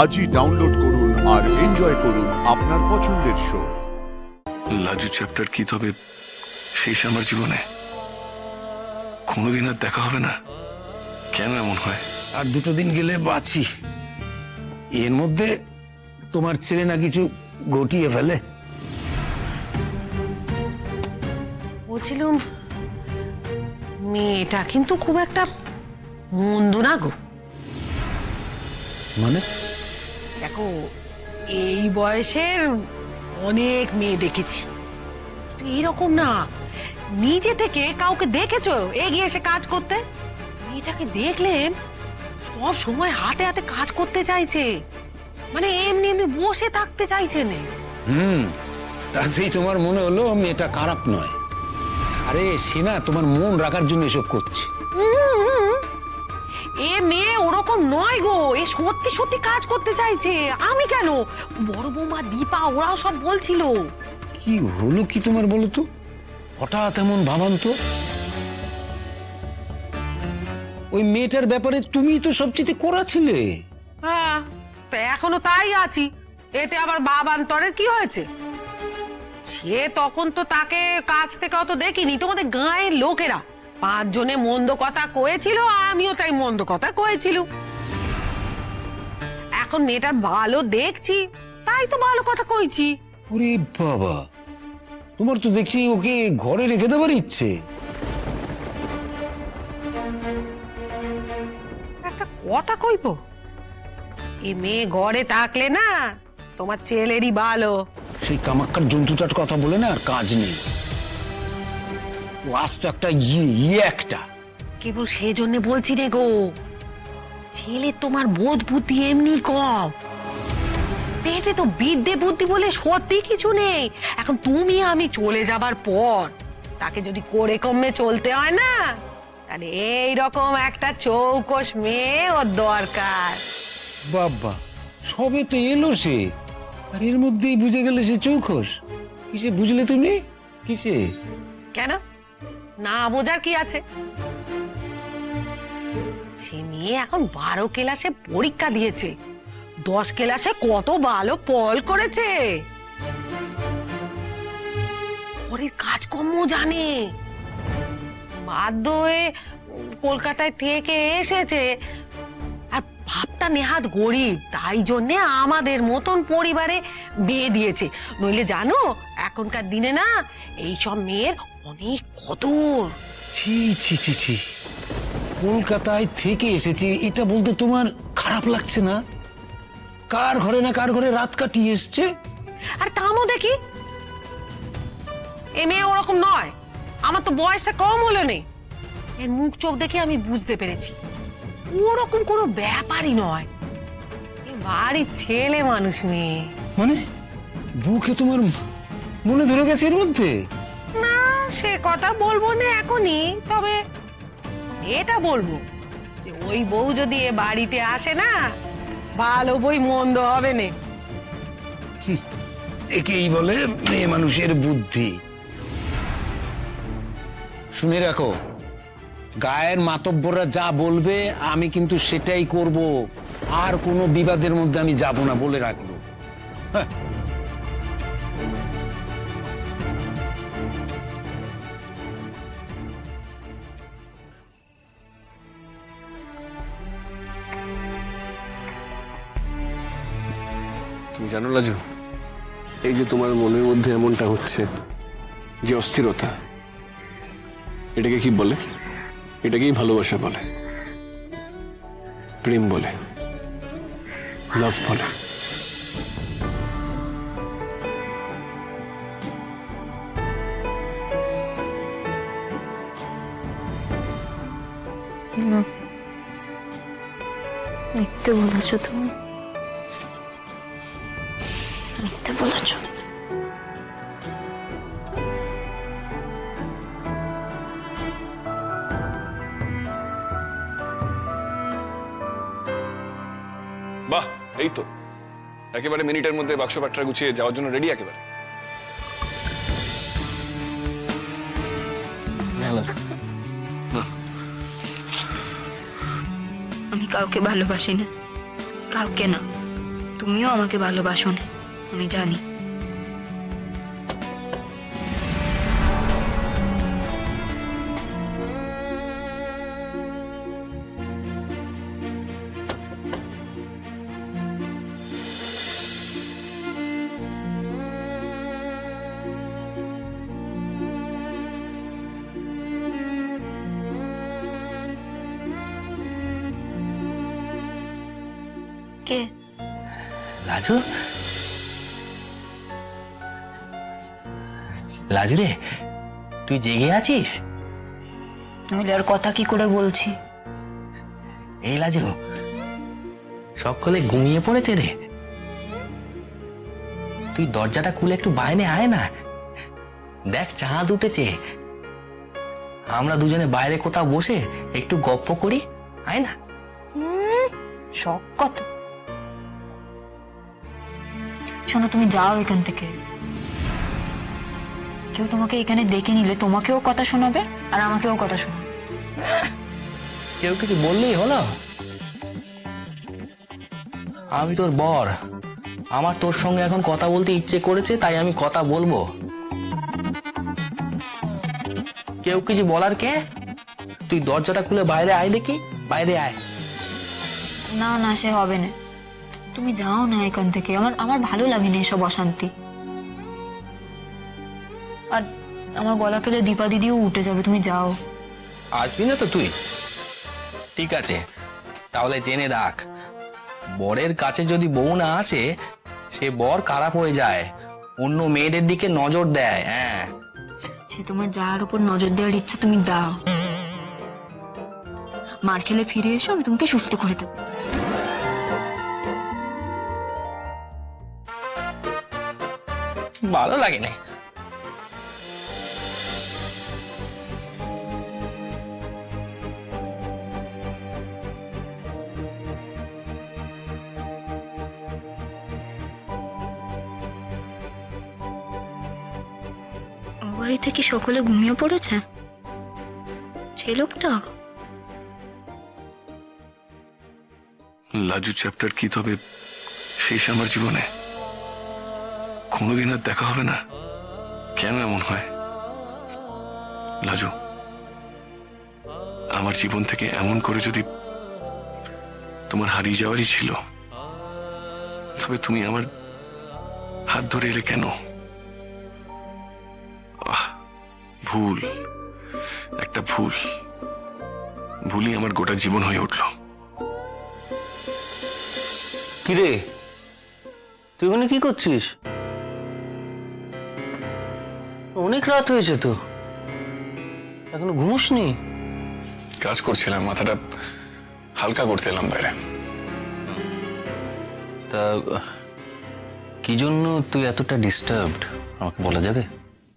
আজই ডাউনলোড করুন আর এনজয় করুন আপনার পছন্দের শো। লাজু চ্যাপ্টার কি তবে শেষ আমার জীবনে? কোনোদিন আর দেখা হবে না? কেন এমন হয়? আর দুটো দিন গেলে বাঁচি। এর মধ্যে তোমার ছেলে না কিছু ঘটিয়ে ফেলে। বলছিলাম মেয়েটা কিন্তু খুব একটা মন্দ না গো। মানে দেখো, এই বয়সের অনেক মেয়ে দেখেছি, এরকম না। নিজে থেকে কাউকে দেখেছো এগিয়ে এসে কাজ করতে? মেয়েটাকে দেখলেন সব সময় হাতে হাতে কাজ করতে চাইছে, মানে এমনি এমনি বসে থাকতে চাইছে না। তাতেই তোমার মনে হলো মেয়েটা খারাপ নয়। আরে সে না তোমার মন রাখার জন্য এসব করছে। এ মেয়ে ওরকম নয় গো, এ সত্যি সত্যি কাজ করতে চাইছে। আমি কেন, বড় বৌমা দীপা ওরাও সব বলছিল। কি হলো কি তোমার বলো তো? হঠাৎ এমন ভাবান্ত। ওই মেয়েটার ব্যাপারে তুমি তো সবচেয়ে কড়া ছিলে। হ্যাঁ, তো এখনো তাই আছি। এতে আবার বাবান্তরের কি হয়েছে? সে তখন তো তাকে কাছ থেকে অত দেখিনি। তোমাদের গাঁয়ের লোকেরা 5 জনে মন্দ কথা কয়েছিল, আমিও তাই মন্দ কথা কয়েছিল। এখন মেয়েটা ভালো দেখছি, তাই তো ভালো কথা কইছি। ওরে বাবা, তোমার তো দেখছি ওকে ঘরে রেখে দেবার ইচ্ছে। একটা কথা কইব, এ মেয়ে ঘরে থাকলে না তোমার ছেলেরই ভালো। সেই কামাক্কার জন্তুটার কথা বলে না আর কাজ নেই। ও আজ তো একটা একটা কেবল সেজন্য বলছি রে গো, ছেলে তোমার বোধ বুদ্ধি এমনি কম, পেটে তো বিদ্যে বুদ্ধি বলে সত্যি কিছু নেই। এখন তুমি আমি চলে যাবার পর তাকে যদি করে কমে চলতে হয় না, তাহলে এইরকম একটা চৌকস মেয়ে ওর দরকার। বাবা, সবে তো এলো সে, আর এর মধ্যেই বুঝে গেলে সে চৌখস। কিসে বুঝলে তুমি? কিসে? কেন না বোঝার কি আছে? সে মেয়ে এখন 12 ক্লাসে পরীক্ষা দিয়েছে, 10 ক্লাসে কত ভালো ফল করেছে, ঘরের কাজকর্ম জানে। বাধ্য হয়ে কলকাতায় থেকে এসেছে, আর ভাবটা নেহাত গরিব, তাই জন্যে আমাদের মতন পরিবারে বিয়ে দিয়েছে। নইলে জানো এখনকার দিনে না এইসব মেয়ের অনেক কদর। ছি ছি ছি ছি, কলকাতায় থেকে এসেছে এটা বলতে তোমার খারাপ লাগছে না? কার ঘরে না কার ঘরে রাত কাটিয়ে এসছে। আর তামও দেখি এ মেয়ে ওরকম নয়। আমার তো বয়সটা কম হলো নেই, এর মুখ চোখ দেখে আমি বুঝতে পেরেছি ওরকম কোনো ব্যাপারই নয়। এ বাড়ির ছেলে মানুষ মেয়ে। মানে বুকে তোমার মনে ধরে গেছে এর মধ্যে? না, সে কথা বলবো না এখনই, তবে এটা বলবো যে ওই বউ যদি এ বাড়িতে আসে না, ভালো বই মন্দ হবে না। একেই বলে মেয়ে মানুষের বুদ্ধি। শুনে রাখো, গায়ের মাতব্বররা যা বলবে আমি কিন্তু সেটাই করব। আর কোনো বিবাদের মধ্যে আমি যাব না, বলে রাখবো। হ্যাঁ। তুমি জানো লাজু, এই যে তোমার মনের মধ্যে এমনটা হচ্ছে, যে অস্থিরতা, এটাকে কি বলে? এটাকেই ভালোবাসা বলে, প্রেম বলে, লাভ বলে। মিথ্যে বলেছো তুমি, মিথ্যে বলেছো। বাহ, এই তো একেবারে মিনিটের মধ্যে বাক্স পাট্রা গুছিয়ে যাওয়ার জন্য রেডি একেবারে। আমি কাউকে ভালোবাসি না, কাউকে না। তুমিও আমাকে ভালোবাসো না, আমি জানি। কে? লাজু, লাজু রে, তুই জেগে আছিস? নইলে আর কথা কি করে বলছি? এই লাজু, সকলে ঘুমিয়ে পড়েছে রে। তুই দরজাটা খুলে একটু বাইরে আয় না, দেখ চাঁদ উঠেছে। আমরা দুজনে বাইরে কোথাও বসে একটু গপ্প করি, আয় না। শখ কত। শোনো, তুমি যাও এখান থেকে। কেউ তোমাকে এখানে দেখে নিলে তোমাকেও কথা শোনাবে আর আমাকেও কথা শোনাবে। কেউ কিছু বললেই হলো? আমি তোর বর, আমার তোর সঙ্গে এখন কথা বলতে ইচ্ছে করেছে, তাই আমি কথা বলবো। কেউ কিছু বলার কে? তুই দরজাটা খুলে বাইরে আয় দেখি, বাইরে আয়। না না, সে হবে না। তুমি যাও না এখান থেকে, আমার ভালো লাগে না এসব অশান্তি। আর আমার গলা পেলে দীপা দিদিও উঠে যাবে, তুমি যাও। আসবি না তো তুই? ঠিক আছে, তাহলে জেনে রাখ, বরের কাছে যদি বউ না আসে, সে বর খারাপ হয়ে যায়, অন্য মেয়েদের দিকে নজর দেয়। হ্যাঁ, সে তোমার যার উপর নজর দেওয়ার ইচ্ছা তুমি দাও। মার খেলে ফিরে এসো, আমি তোমাকে সুস্থ করে দেবো। ভালো লাগে না। ও বাড়িতে কি সকলে ঘুমিয়ে পড়েছে? সেই লোকটা? লাজু চ্যাপ্টার কি তবে শেষ আমার জীবনে? কোনোদিন আর দেখা হবে না? কেন এমন হয়? লাজু, আমার জীবন থেকে এমন করে যদি তোমার হারিয়ে যাওয়ারই ছিল, তবে তুমি আমার হাত ধরে এলে কেন? ভুল, একটা ভুলই আমার গোটা জীবন হয়ে উঠল। কিরে, তুই ওখানে কি করছিস? অনেক রাত হয়েছে তো, এখনো ঘুমোসনি? কাজ করছিলাম, মাথাটা হালকা করতে এলাম বাইরে। তা কি জন্য তুই এতটা ডিস্টার্বড আমাকে বলা যাবে?